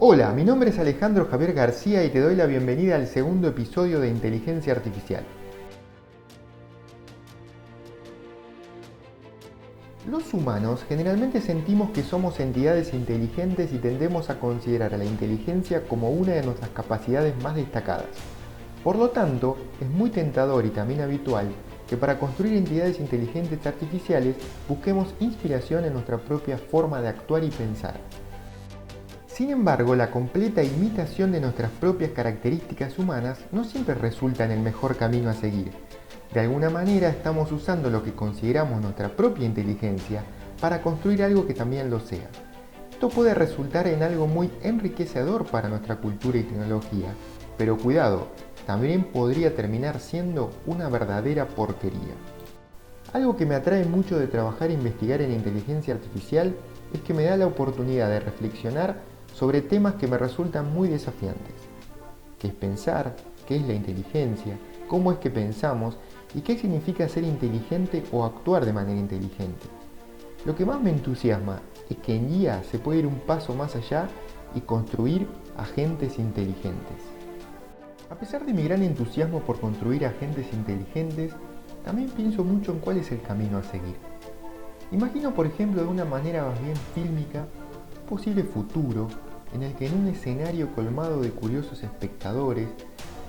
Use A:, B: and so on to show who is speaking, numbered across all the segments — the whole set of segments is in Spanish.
A: Hola, mi nombre es Alejandro Javier García y te doy la bienvenida al segundo episodio de Inteligencia Artificial. Los humanos generalmente sentimos que somos entidades inteligentes y tendemos a considerar a la inteligencia como una de nuestras capacidades más destacadas. Por lo tanto, es muy tentador y también habitual que para construir entidades inteligentes artificiales busquemos inspiración en nuestra propia forma de actuar y pensar. Sin embargo, la completa imitación de nuestras propias características humanas no siempre resulta en el mejor camino a seguir. De alguna manera estamos usando lo que consideramos nuestra propia inteligencia para construir algo que también lo sea. Esto puede resultar en algo muy enriquecedor para nuestra cultura y tecnología, pero cuidado, también podría terminar siendo una verdadera porquería. Algo que me atrae mucho de trabajar e investigar en inteligencia artificial es que me da la oportunidad de reflexionar sobre temas que me resultan muy desafiantes. ¿Qué es pensar? ¿Qué es la inteligencia? ¿Cómo es que pensamos? ¿Y qué significa ser inteligente o actuar de manera inteligente? Lo que más me entusiasma es que en IA se puede ir un paso más allá y construir agentes inteligentes. A pesar de mi gran entusiasmo por construir agentes inteligentes, también pienso mucho en cuál es el camino a seguir. Imagino, por ejemplo, de una manera más bien fílmica, un posible futuro en el que en un escenario colmado de curiosos espectadores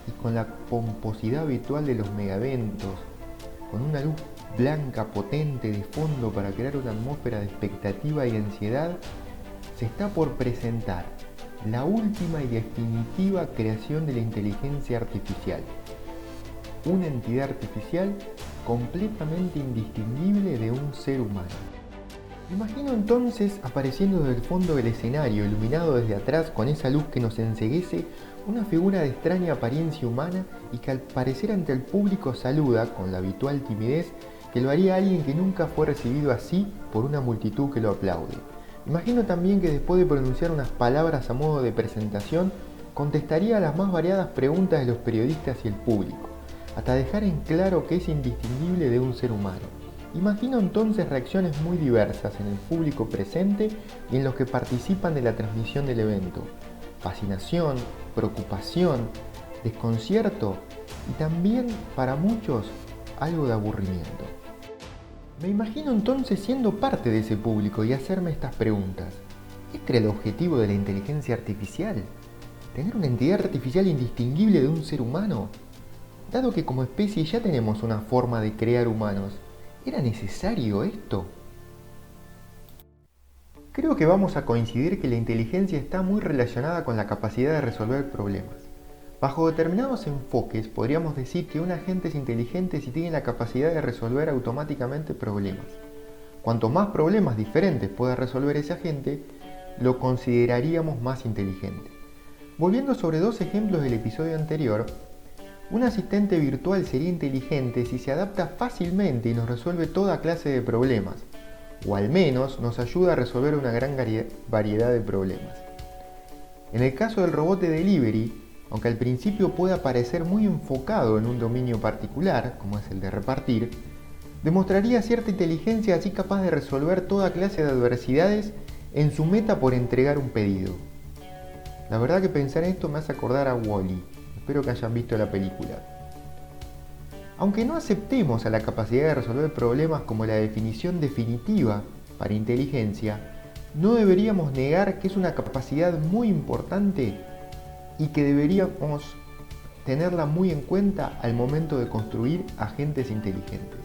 A: y con la pomposidad habitual de los megaeventos, con una luz blanca potente de fondo para crear una atmósfera de expectativa y ansiedad, se está por presentar la última y definitiva creación de la inteligencia artificial. Una entidad artificial completamente indistinguible de un ser humano. Imagino entonces apareciendo desde el fondo del escenario, iluminado desde atrás con esa luz que nos enceguece, una figura de extraña apariencia humana y que al parecer ante el público saluda con la habitual timidez que lo haría alguien que nunca fue recibido así por una multitud que lo aplaude. Imagino también que después de pronunciar unas palabras a modo de presentación, contestaría a las más variadas preguntas de los periodistas y el público, hasta dejar en claro que es indistinguible de un ser humano. Imagino entonces reacciones muy diversas en el público presente y en los que participan de la transmisión del evento. Fascinación, preocupación, desconcierto y también, para muchos, algo de aburrimiento. Me imagino entonces siendo parte de ese público y hacerme estas preguntas. ¿Este era el objetivo de la inteligencia artificial? ¿Tener una entidad artificial indistinguible de un ser humano? Dado que como especie ya tenemos una forma de crear humanos, ¿era necesario esto? Creo que vamos a coincidir que la inteligencia está muy relacionada con la capacidad de resolver problemas. Bajo determinados enfoques podríamos decir que un agente es inteligente si tiene la capacidad de resolver automáticamente problemas. Cuanto más problemas diferentes pueda resolver ese agente, lo consideraríamos más inteligente. Volviendo sobre dos ejemplos del episodio anterior, un asistente virtual sería inteligente si se adapta fácilmente y nos resuelve toda clase de problemas, o al menos nos ayuda a resolver una gran variedad de problemas. En el caso del robot de delivery, aunque al principio pueda parecer muy enfocado en un dominio particular, como es el de repartir, demostraría cierta inteligencia así capaz de resolver toda clase de adversidades en su meta por entregar un pedido. La verdad que pensar en esto me hace acordar a Wall-E. Espero que hayan visto la película. Aunque no aceptemos a la capacidad de resolver problemas como la definición definitiva para inteligencia, no deberíamos negar que es una capacidad muy importante y que deberíamos tenerla muy en cuenta al momento de construir agentes inteligentes.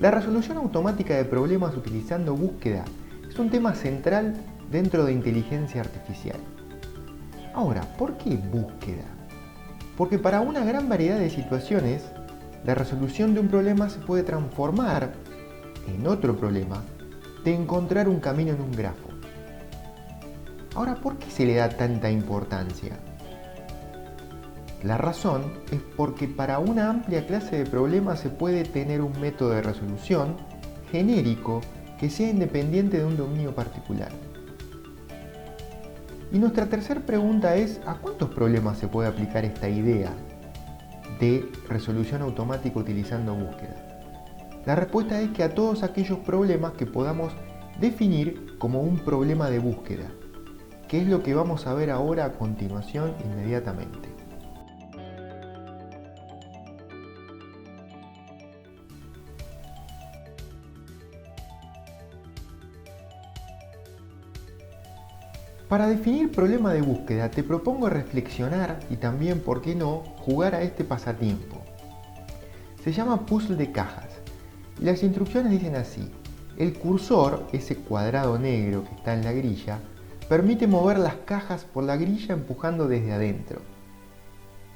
A: La resolución automática de problemas utilizando búsqueda es un tema central dentro de inteligencia artificial. Ahora, ¿por qué búsqueda? Porque para una gran variedad de situaciones, la resolución de un problema se puede transformar en otro problema de encontrar un camino en un grafo. Ahora, ¿por qué se le da tanta importancia? La razón es porque para una amplia clase de problemas se puede tener un método de resolución genérico que sea independiente de un dominio particular. Y nuestra tercera pregunta es, ¿a cuántos problemas se puede aplicar esta idea de resolución automática utilizando búsqueda? La respuesta es que a todos aquellos problemas que podamos definir como un problema de búsqueda. que es lo que vamos a ver ahora a continuación inmediatamente. Para definir problema de búsqueda te propongo reflexionar y también, por qué no, jugar a este pasatiempo. Se llama puzzle de cajas y las instrucciones dicen así: el cursor, ese cuadrado negro que está en la grilla, permite mover las cajas por la grilla empujando desde adentro.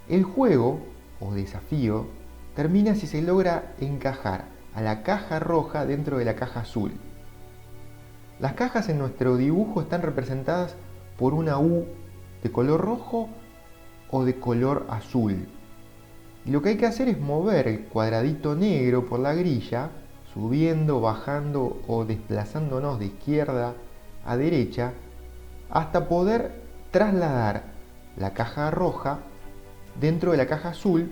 A: El juego, o desafío, termina si se logra encajar a la caja roja dentro de la caja azul. Las cajas en nuestro dibujo están representadas por una U de color rojo o de color azul. Y lo que hay que hacer es mover el cuadradito negro por la grilla, subiendo, bajando o desplazándonos de izquierda a derecha, hasta poder trasladar la caja roja dentro de la caja azul,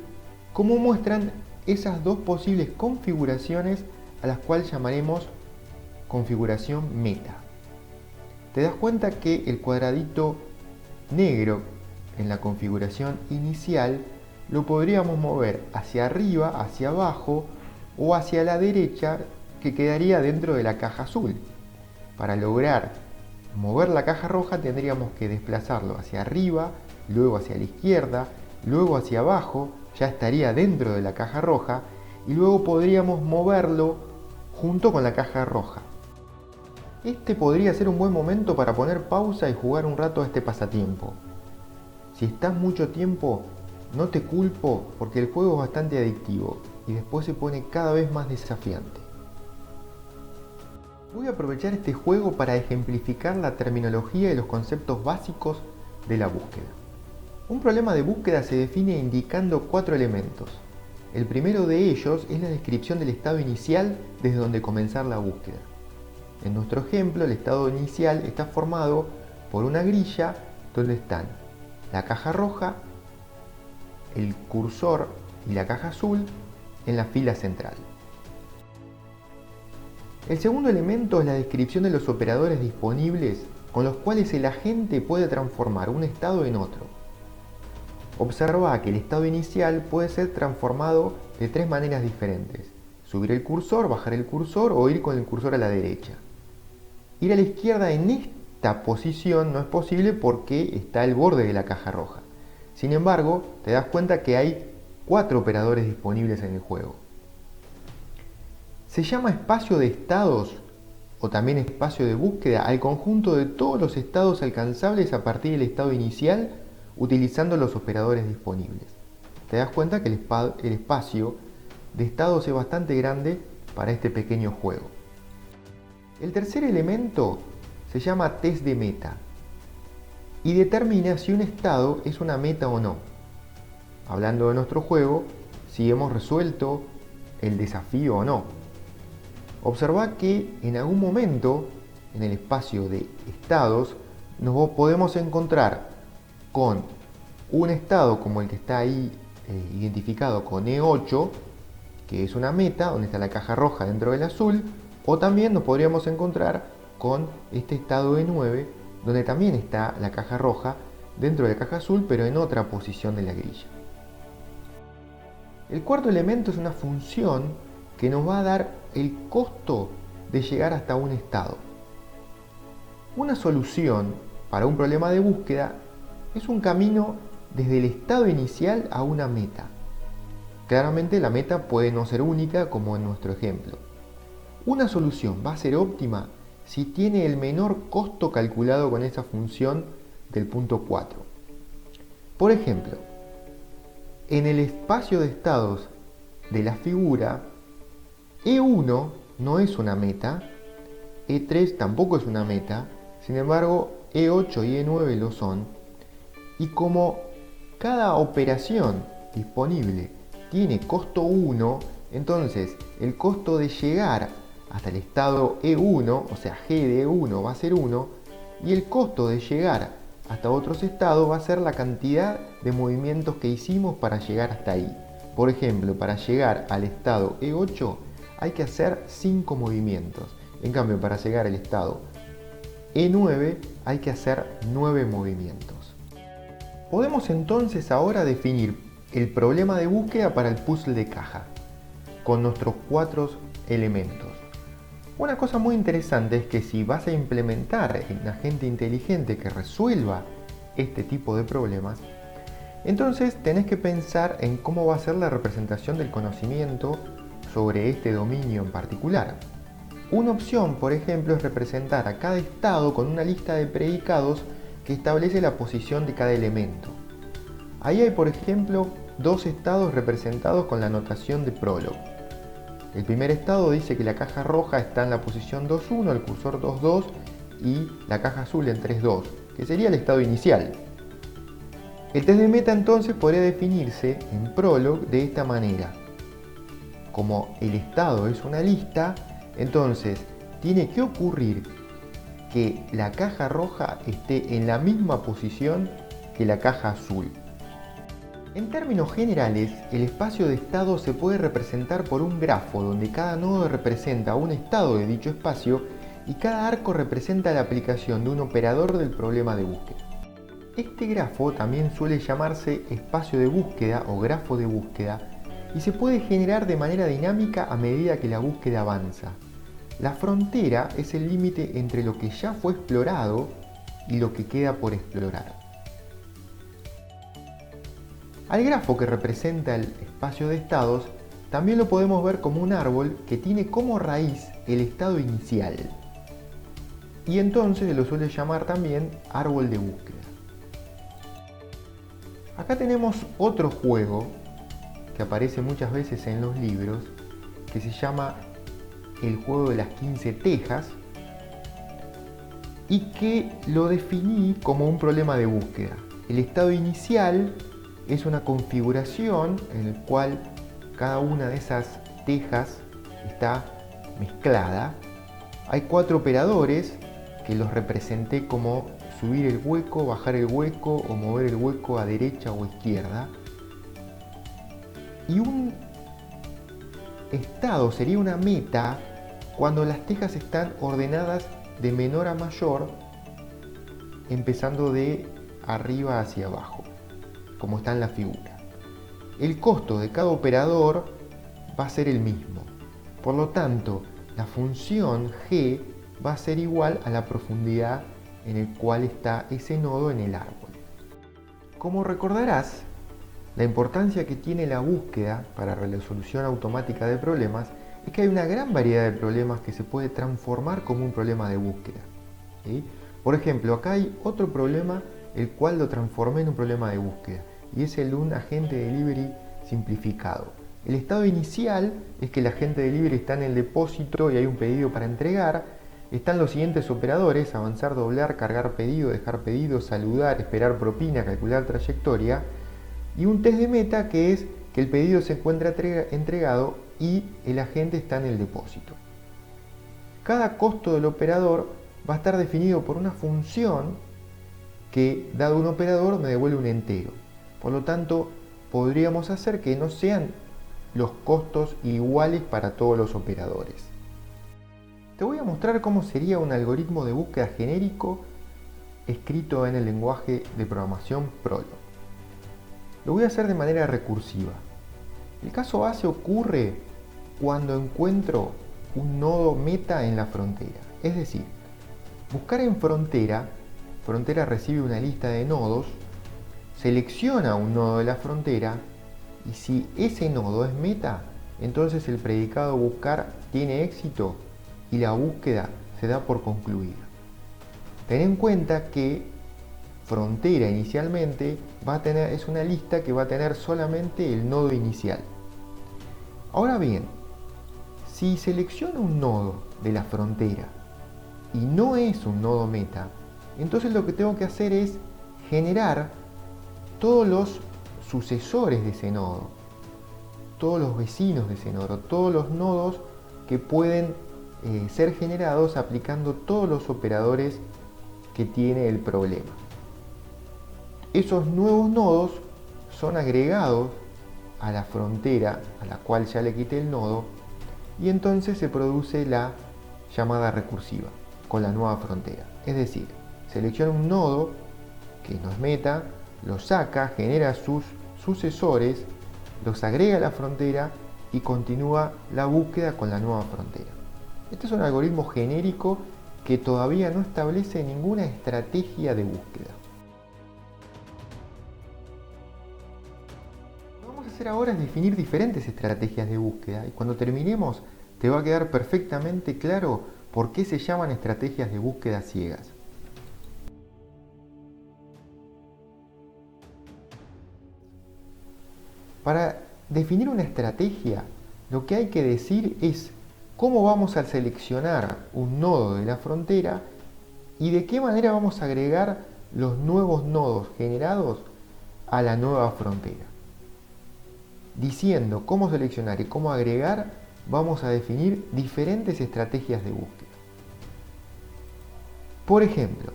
A: como muestran esas dos posibles configuraciones a las cuales llamaremos configuración meta. Te das cuenta que el cuadradito negro en la configuración inicial lo podríamos mover hacia arriba, hacia abajo o hacia la derecha, que quedaría dentro de la caja azul. Para lograr mover la caja roja tendríamos que desplazarlo hacia arriba, luego hacia la izquierda, luego hacia abajo, ya estaría dentro de la caja roja, y luego podríamos moverlo junto con la caja roja. Este podría ser un buen momento para poner pausa y jugar un rato a este pasatiempo. Si estás mucho tiempo, no te culpo, porque el juego es bastante adictivo y después se pone cada vez más desafiante. Voy a aprovechar este juego para ejemplificar la terminología y los conceptos básicos de la búsqueda. Un problema de búsqueda se define indicando 4 elementos. El primero de ellos es la descripción del estado inicial desde donde comenzar la búsqueda. En nuestro ejemplo, el estado inicial está formado por una grilla donde están la caja roja, el cursor y la caja azul en la fila central. El segundo elemento es la descripción de los operadores disponibles con los cuales el agente puede transformar un estado en otro. Observa que el estado inicial puede ser transformado de 3 maneras diferentes: subir el cursor, bajar el cursor o ir con el cursor a la derecha. Ir a la izquierda en esta posición no es posible porque está el borde de la caja roja. Sin embargo, te das cuenta que hay 4 operadores disponibles en el juego. Se llama espacio de estados o también espacio de búsqueda al conjunto de todos los estados alcanzables a partir del estado inicial utilizando los operadores disponibles. Te das cuenta que el espacio de estados es bastante grande para este pequeño juego. El tercer elemento se llama test de meta y determina si un estado es una meta o no. Hablando de nuestro juego, si hemos resuelto el desafío o no. Observa que en algún momento en el espacio de estados nos podemos encontrar con un estado como el que está ahí identificado con E8, que es una meta, donde está la caja roja dentro del azul, o también nos podríamos encontrar con este estado E9, donde también está la caja roja dentro de la caja azul, pero en otra posición de la grilla. El cuarto elemento es una función que nos va a dar el costo de llegar hasta un estado. Una solución para un problema de búsqueda es un camino desde el estado inicial a una meta. Claramente la meta puede no ser única, como en nuestro ejemplo. Una solución va a ser óptima si tiene el menor costo calculado con esa función del punto 4. Por ejemplo, en el espacio de estados de la figura, E1 no es una meta, E3 tampoco es una meta, sin embargo E8 y E9 lo son, y como cada operación disponible tiene costo 1, entonces el costo de llegar hasta el estado E1, o sea G de E1 va a ser 1, y el costo de llegar hasta otros estados va a ser la cantidad de movimientos que hicimos para llegar hasta ahí. Por ejemplo, para llegar al estado E8 hay que hacer 5 movimientos. En cambio, para llegar al estado E9 hay que hacer 9 movimientos. Podemos entonces ahora definir el problema de búsqueda para el puzzle de caja, con nuestros 4 elementos. Una cosa muy interesante es que si vas a implementar un agente inteligente que resuelva este tipo de problemas, entonces tenés que pensar en cómo va a ser la representación del conocimiento sobre este dominio en particular. Una opción, por ejemplo, es representar a cada estado con una lista de predicados que establece la posición de cada elemento. Ahí hay, por ejemplo, 2 estados representados con la notación de Prolog. El primer estado dice que la caja roja está en la posición 2,1, el cursor 2,2 y la caja azul en 3,2, que sería el estado inicial. El test de meta entonces podría definirse en Prolog de esta manera. Como el estado es una lista, entonces tiene que ocurrir que la caja roja esté en la misma posición que la caja azul. En términos generales, el espacio de estado se puede representar por un grafo donde cada nodo representa un estado de dicho espacio y cada arco representa la aplicación de un operador del problema de búsqueda. Este grafo también suele llamarse espacio de búsqueda o grafo de búsqueda y se puede generar de manera dinámica a medida que la búsqueda avanza. La frontera es el límite entre lo que ya fue explorado y lo que queda por explorar. Al grafo que representa el espacio de estados también lo podemos ver como un árbol que tiene como raíz el estado inicial y entonces se lo suele llamar también árbol de búsqueda. Acá tenemos otro juego que aparece muchas veces en los libros que se llama el juego de las 15 tejas y que lo definí como un problema de búsqueda. El estado inicial es una configuración en la cual cada una de esas tejas está mezclada. Hay 4 operadores que los representé como subir el hueco, bajar el hueco o mover el hueco a derecha o izquierda. Y un estado sería una meta cuando las tejas están ordenadas de menor a mayor, empezando de arriba hacia abajo, como está en la figura. El costo de cada operador va a ser el mismo. Por lo tanto, la función g va a ser igual a la profundidad en el cual está ese nodo en el árbol. Como recordarás, la importancia que tiene la búsqueda para la resolución automática de problemas es que hay una gran variedad de problemas que se puede transformar como un problema de búsqueda. ¿Sí? Por ejemplo, acá hay otro problema el cual lo transformé en un problema de búsqueda y es el de un agente delivery simplificado. El estado inicial es que el agente delivery está en el depósito y hay un pedido para entregar. Están los siguientes operadores: avanzar, doblar, cargar pedido, dejar pedido, saludar, esperar propina, calcular trayectoria. Y un test de meta que es que el pedido se encuentra entregado y el agente está en el depósito. Cada costo del operador va a estar definido por una función que, dado un operador, me devuelve un entero. Por lo tanto, podríamos hacer que no sean los costos iguales para todos los operadores. Te voy a mostrar cómo sería un algoritmo de búsqueda genérico escrito en el lenguaje de programación Prolog. Lo voy a hacer de manera recursiva. El caso base ocurre cuando encuentro un nodo meta en la frontera. Es decir, buscar en frontera recibe una lista de nodos, selecciona un nodo de la frontera y si ese nodo es meta, entonces el predicado buscar tiene éxito y la búsqueda se da por concluida. Ten en cuenta que frontera inicialmente es una lista que va a tener solamente el nodo inicial. Ahora bien, si selecciono un nodo de la frontera y no es un nodo meta, entonces lo que tengo que hacer es generar todos los sucesores de ese nodo, todos los vecinos de ese nodo, todos los nodos que pueden ser generados aplicando todos los operadores que tiene el problema. Esos nuevos nodos son agregados a la frontera a la cual ya le quité el nodo y entonces se produce la llamada recursiva con la nueva frontera. Es decir, selecciona un nodo que no es meta, lo saca, genera sus sucesores, los agrega a la frontera y continúa la búsqueda con la nueva frontera. Este es un algoritmo genérico que todavía no establece ninguna estrategia de búsqueda. Lo que vamos a hacer ahora es definir diferentes estrategias de búsqueda y cuando terminemos te va a quedar perfectamente claro por qué se llaman estrategias de búsqueda ciegas. Para definir una estrategia, lo que hay que decir es cómo vamos a seleccionar un nodo de la frontera y de qué manera vamos a agregar los nuevos nodos generados a la nueva frontera. Diciendo cómo seleccionar y cómo agregar, vamos a definir diferentes estrategias de búsqueda. Por ejemplo,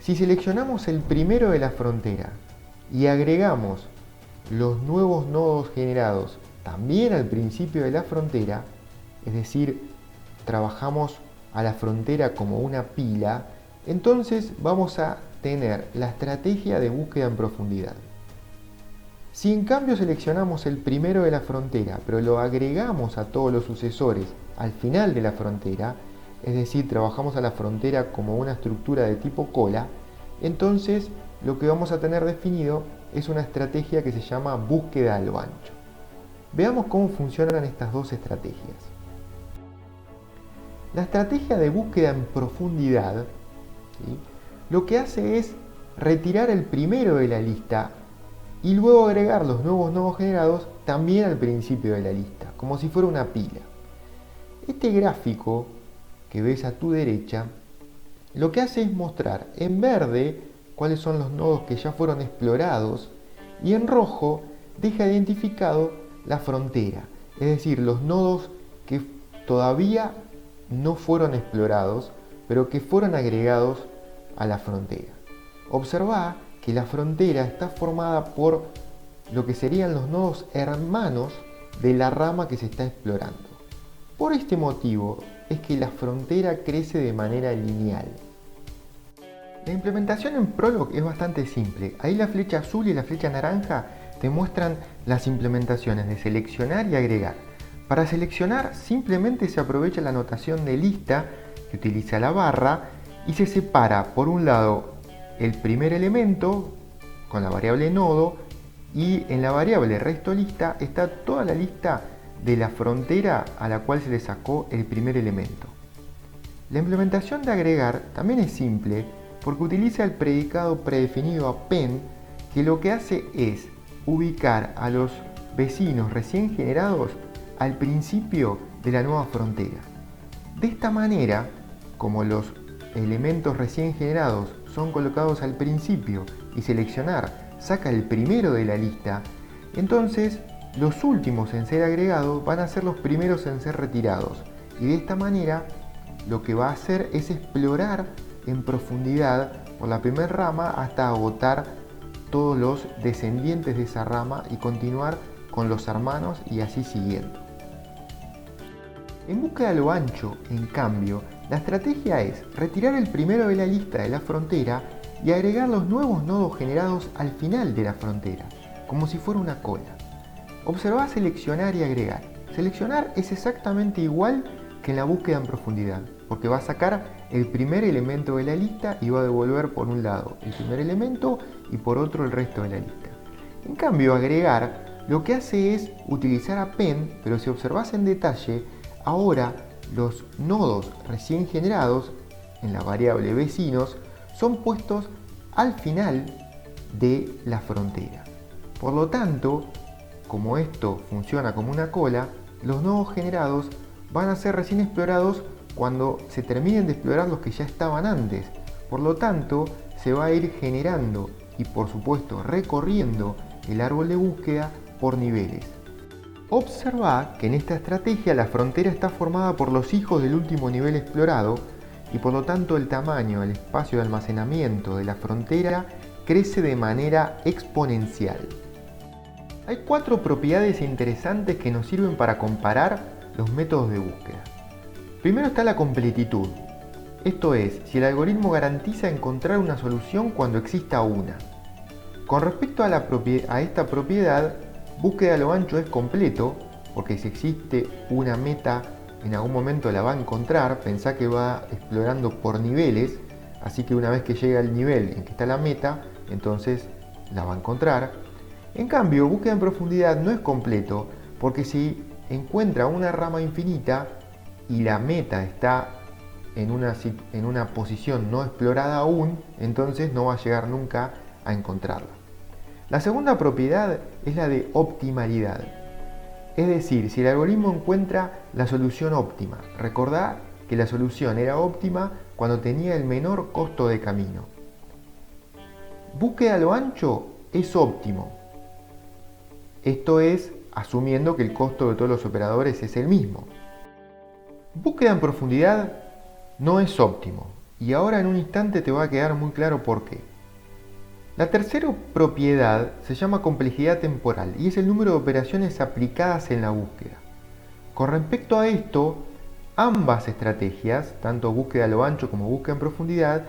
A: si seleccionamos el primero de la frontera y agregamos los nuevos nodos generados también al principio de la frontera, es decir, trabajamos a la frontera como una pila, entonces vamos a tener la estrategia de búsqueda en profundidad. Si en cambio seleccionamos el primero de la frontera, pero lo agregamos a todos los sucesores al final de la frontera, es decir, trabajamos a la frontera como una estructura de tipo cola, entonces lo que vamos a tener definido es una estrategia que se llama búsqueda a lo ancho. Veamos cómo funcionan estas dos estrategias. La estrategia de búsqueda en profundidad, ¿sí?, lo que hace es retirar el primero de la lista y luego agregar los nuevos nodos generados también al principio de la lista, como si fuera una pila. Este gráfico que ves a tu derecha, lo que hace es mostrar en verde cuáles son los nodos que ya fueron explorados y en rojo deja identificado la frontera, es decir, los nodos que todavía no fueron explorados, pero que fueron agregados a la frontera. Observa que la frontera está formada por lo que serían los nodos hermanos de la rama que se está explorando. Por este motivo es que la frontera crece de manera lineal. La implementación en Prolog es bastante simple. Ahí la flecha azul y la flecha naranja te muestran las implementaciones de seleccionar y agregar. Para seleccionar simplemente se aprovecha la notación de lista que utiliza la barra y se separa por un lado el primer elemento con la variable nodo y en la variable resto lista está toda la lista de la frontera a la cual se le sacó el primer elemento. La implementación de agregar también es simple porque utiliza el predicado predefinido append que lo que hace es ubicar a los vecinos recién generados al principio de la nueva frontera. De esta manera, como los elementos recién generados son colocados al principio y seleccionar saca el primero de la lista, entonces los últimos en ser agregados van a ser los primeros en ser retirados y de esta manera lo que va a hacer es explorar en profundidad por la primera rama hasta agotar todos los descendientes de esa rama y continuar con los hermanos y así siguiendo. En búsqueda a lo ancho, en cambio, la estrategia es retirar el primero de la lista de la frontera y agregar los nuevos nodos generados al final de la frontera, como si fuera una cola. Observa seleccionar y agregar. Seleccionar es exactamente igual que en la búsqueda en profundidad, porque va a sacar el primer elemento de la lista y va a devolver por un lado el primer elemento y por otro el resto de la lista. En cambio, agregar lo que hace es utilizar append, pero si observas en detalle, ahora los nodos recién generados en la variable vecinos son puestos al final de la frontera. Por lo tanto, como esto funciona como una cola, los nodos generados van a ser recién explorados cuando se terminen de explorar los que ya estaban antes. Por lo tanto, se va a ir generando y por supuesto recorriendo el árbol de búsqueda por niveles. Observa que en esta estrategia la frontera está formada por los hijos del último nivel explorado y por lo tanto el tamaño, el espacio de almacenamiento de la frontera crece de manera exponencial. Hay 4 propiedades interesantes que nos sirven para comparar los métodos de búsqueda. Primero está la completitud. Esto es, si el algoritmo garantiza encontrar una solución cuando exista una. Con respecto a esta propiedad, búsqueda a lo ancho es completo, porque si existe una meta, en algún momento la va a encontrar. Pensá que va explorando por niveles, así que una vez que llega al nivel en que está la meta, entonces la va a encontrar. En cambio, búsqueda en profundidad no es completo, porque si encuentra una rama infinita y la meta está en una posición no explorada aún, entonces no va a llegar nunca a encontrarla. La segunda propiedad es la de optimalidad. Es decir, si el algoritmo encuentra la solución óptima. Recordá que la solución era óptima cuando tenía el menor costo de camino. Búsqueda a lo ancho es óptimo. Esto es asumiendo que el costo de todos los operadores es el mismo. Búsqueda en profundidad no es óptimo. Y ahora en un instante te va a quedar muy claro por qué. La tercera propiedad se llama complejidad temporal y es el número de operaciones aplicadas en la búsqueda. Con respecto a esto, ambas estrategias, tanto búsqueda a lo ancho como búsqueda en profundidad,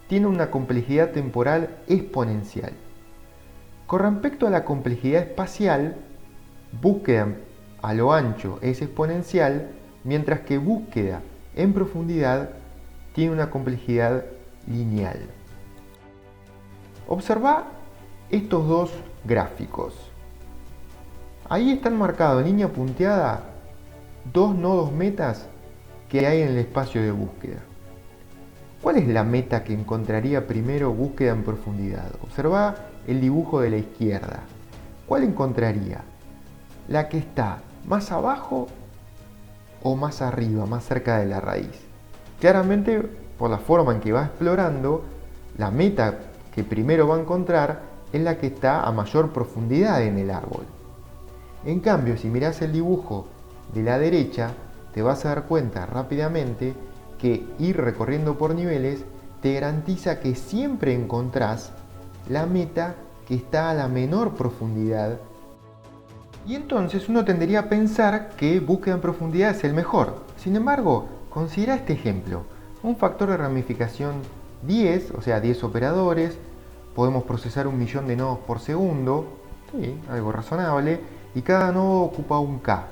A: tienen una complejidad temporal exponencial. Con respecto a la complejidad espacial, búsqueda a lo ancho es exponencial, mientras que búsqueda en profundidad tiene una complejidad lineal. Observa estos dos gráficos. Ahí están marcados en línea punteada dos nodos metas que hay en el espacio de búsqueda. ¿Cuál es la meta que encontraría primero búsqueda en profundidad? Observa el dibujo de la izquierda. ¿Cuál encontraría? ¿La que está más abajo o más arriba, más cerca de la raíz? Claramente, por la forma en que va explorando, la meta que primero va a encontrar es la que está a mayor profundidad en el árbol. En cambio, si mirás el dibujo de la derecha, te vas a dar cuenta rápidamente que ir recorriendo por niveles te garantiza que siempre encontrás la meta que está a la menor profundidad. Y entonces uno tendería a pensar que búsqueda en profundidad es el mejor. Sin embargo, considera este ejemplo. Un factor de ramificación 10, o sea 10 operadores, podemos procesar 1.000.000 de nodos por segundo, sí, algo razonable, y cada nodo ocupa un K.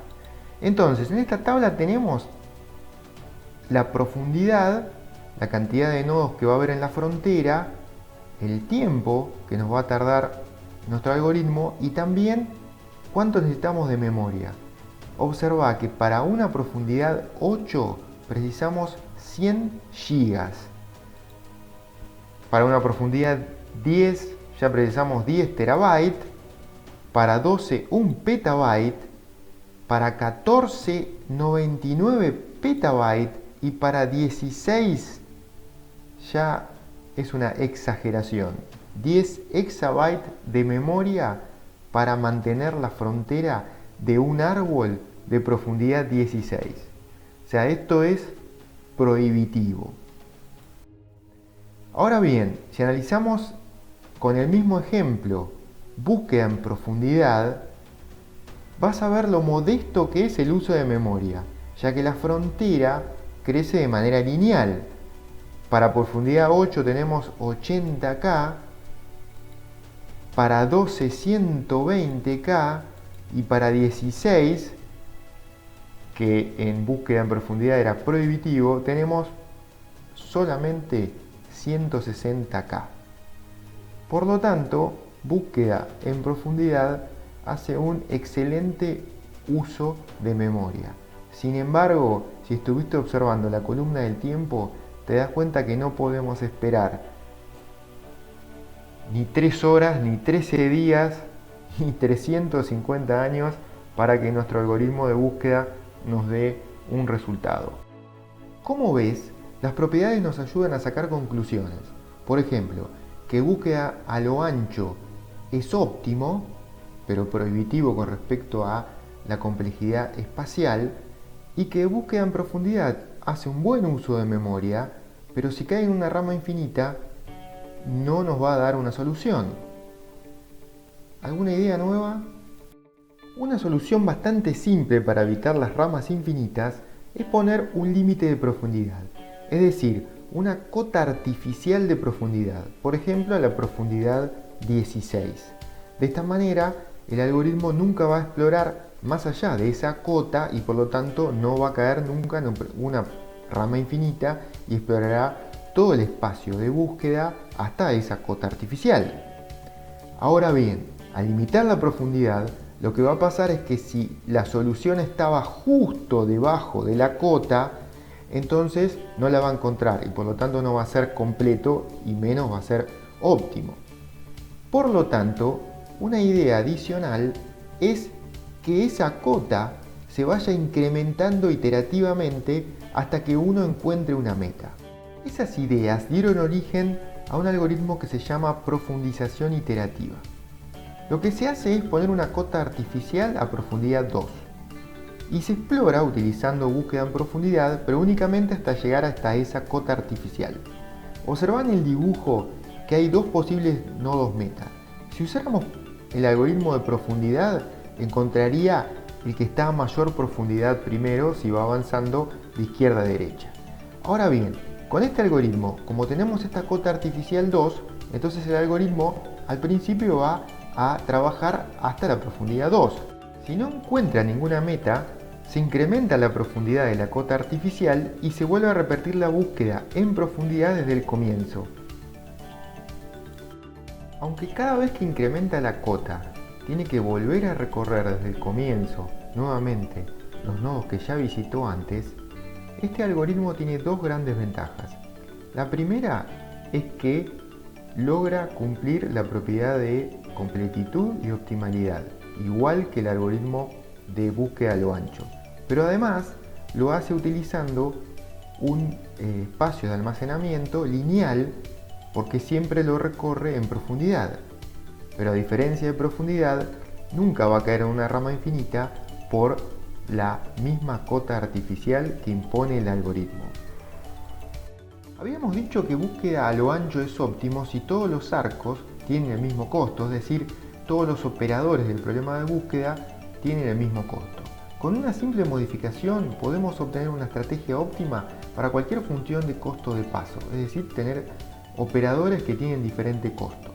A: Entonces, en esta tabla tenemos la profundidad, la cantidad de nodos que va a haber en la frontera, el tiempo que nos va a tardar nuestro algoritmo y también cuánto necesitamos de memoria. Observa que para una profundidad 8 precisamos 100 gigas. Para una profundidad 10 ya precisamos 10 terabytes, para 12 1 petabyte, para 14 99 petabytes y para 16 ya es una exageración, 10 exabytes de memoria para mantener la frontera de un árbol de profundidad 16. O sea, esto es prohibitivo. Ahora bien, si analizamos con el mismo ejemplo búsqueda en profundidad, vas a ver lo modesto que es el uso de memoria, ya que la frontera crece de manera lineal. Para profundidad 8 tenemos 80K, para 12 120K y para 16, que en búsqueda en profundidad era prohibitivo, tenemos solamente 160K. Por lo tanto, búsqueda en profundidad hace un excelente uso de memoria. Sin embargo, si estuviste observando la columna del tiempo, te das cuenta que no podemos esperar ni 3 horas, ni 13 días, ni 350 años para que nuestro algoritmo de búsqueda nos dé un resultado. Como ves, las propiedades nos ayudan a sacar conclusiones. Por ejemplo, que búsqueda a lo ancho es óptimo, pero prohibitivo con respecto a la complejidad espacial, y que búsqueda en profundidad hace un buen uso de memoria, pero si cae en una rama infinita, no nos va a dar una solución. ¿Alguna idea nueva? Una solución bastante simple para evitar las ramas infinitas es poner un límite de profundidad. Es decir, una cota artificial de profundidad, por ejemplo a la profundidad 16. De esta manera, el algoritmo nunca va a explorar más allá de esa cota y por lo tanto no va a caer nunca en una rama infinita y explorará todo el espacio de búsqueda hasta esa cota artificial. Ahora bien, al limitar la profundidad, lo que va a pasar es que si la solución estaba justo debajo de la cota, entonces no la va a encontrar y por lo tanto no va a ser completo y menos va a ser óptimo. Por lo tanto, una idea adicional es que esa cota se vaya incrementando iterativamente hasta que uno encuentre una meta. Esas ideas dieron origen a un algoritmo que se llama profundización iterativa. Lo que se hace es poner una cota artificial a profundidad 2 y se explora utilizando búsqueda en profundidad, pero únicamente hasta llegar hasta esa cota artificial. Observan en el dibujo que hay dos posibles nodos meta. Si usáramos el algoritmo de profundidad, encontraría el que está a mayor profundidad primero si va avanzando de izquierda a derecha. Ahora bien, con este algoritmo, como tenemos esta cota artificial 2, entonces el algoritmo al principio va a trabajar hasta la profundidad 2. Si no encuentra ninguna meta, se incrementa la profundidad de la cota artificial y se vuelve a repetir la búsqueda en profundidad desde el comienzo. Aunque cada vez que incrementa la cota, tiene que volver a recorrer desde el comienzo nuevamente los nodos que ya visitó antes, este algoritmo tiene dos grandes ventajas. La primera es que logra cumplir la propiedad de completitud y optimalidad, igual que el algoritmo de búsqueda a lo ancho. Pero además lo hace utilizando un espacio de almacenamiento lineal porque siempre lo recorre en profundidad. Pero a diferencia de profundidad, nunca va a caer en una rama infinita por la misma cota artificial que impone el algoritmo. Habíamos dicho que búsqueda a lo ancho es óptimo si todos los arcos tienen el mismo costo, es decir, todos los operadores del problema de búsqueda tienen el mismo costo. Con una simple modificación podemos obtener una estrategia óptima para cualquier función de costo de paso, es decir, tener operadores que tienen diferente costo.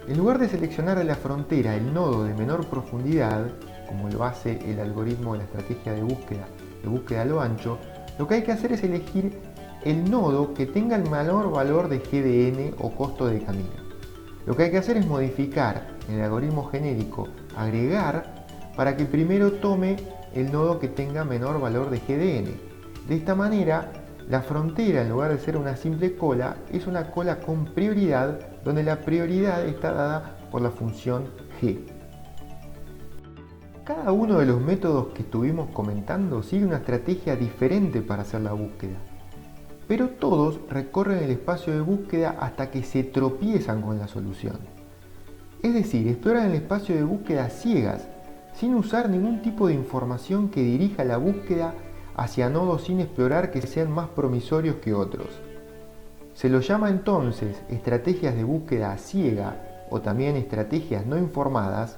A: En lugar de seleccionar a la frontera el nodo de menor profundidad, como lo hace el algoritmo de la estrategia de búsqueda a lo ancho, lo que hay que hacer es elegir el nodo que tenga el menor valor de GDN o costo de camino. Lo que hay que hacer es modificar en el algoritmo genérico agregar para que primero tome el nodo que tenga menor valor de GDN. De esta manera, la frontera, en lugar de ser una simple cola, es una cola con prioridad, donde la prioridad está dada por la función g. Cada uno de los métodos que estuvimos comentando sigue una estrategia diferente para hacer la búsqueda, pero todos recorren el espacio de búsqueda hasta que se tropiezan con la solución. Es decir, exploran el espacio de búsqueda a ciegas, sin usar ningún tipo de información que dirija la búsqueda hacia nodos sin explorar que sean más promisorios que otros. Se lo llama entonces estrategias de búsqueda a ciega o también estrategias no informadas,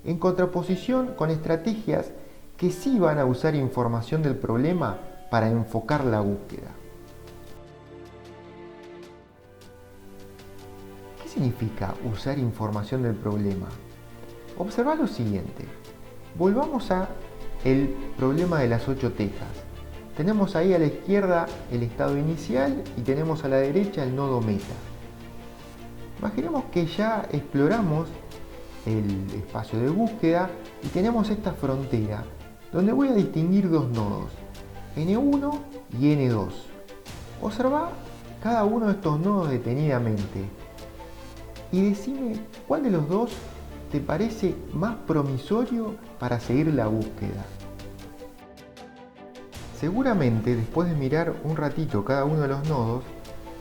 A: en contraposición con estrategias que sí van a usar información del problema para enfocar la búsqueda. ¿Qué significa usar información del problema? Observa lo siguiente. Volvamos a el problema de las 8 teclas. Tenemos ahí a la izquierda el estado inicial y tenemos a la derecha el nodo meta. Imaginemos que ya exploramos el espacio de búsqueda y tenemos esta frontera donde voy a distinguir dos nodos, N1 y N2. Observa cada uno de estos nodos detenidamente y decime cuál de los dos te parece más promisorio para seguir la búsqueda. Seguramente después de mirar un ratito cada uno de los nodos,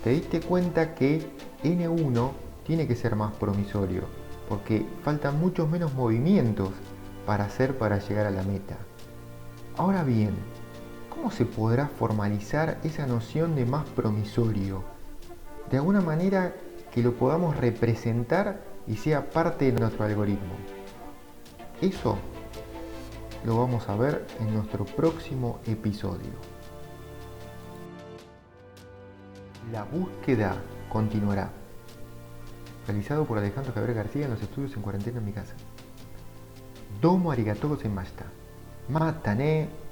A: te diste cuenta que N1 tiene que ser más promisorio, porque faltan muchos menos movimientos para hacer para llegar a la meta. Ahora bien, ¿cómo se podrá formalizar esa noción de más promisorio? De alguna manera que lo podamos representar y sea parte de nuestro algoritmo. Eso lo vamos a ver en nuestro próximo episodio. La búsqueda continuará. Realizado por Alejandro Javier García en los estudios En Cuarentena en mi casa. Domo arigatou gozaimashita. Mata ne.